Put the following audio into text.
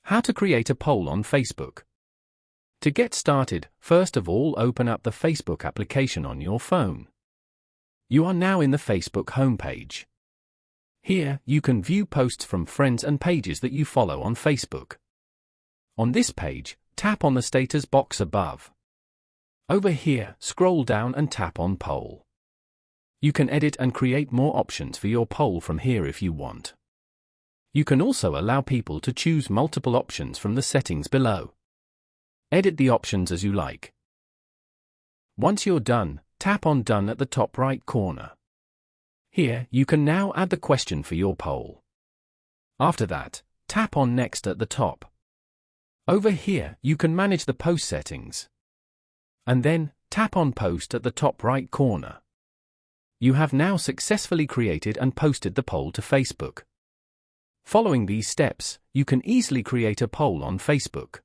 How to create a poll on Facebook. To get started, first of all open up the Facebook application on your phone. You are now in the Facebook homepage. Here, you can view posts from friends and pages that you follow on Facebook. On this page, tap on the status box above. Over here, scroll down and tap on Poll. You can edit and create more options for your poll from here if you want. You can also allow people to choose multiple options from the settings below. Edit the options as you like. Once you're done, tap on Done at the top right corner. Here, you can now add the question for your poll. After that, tap on Next at the top. Over here, you can manage the post settings. And then, tap on Post at the top right corner. You have now successfully created and posted the poll to Facebook. Following these steps, you can easily create a poll on Facebook.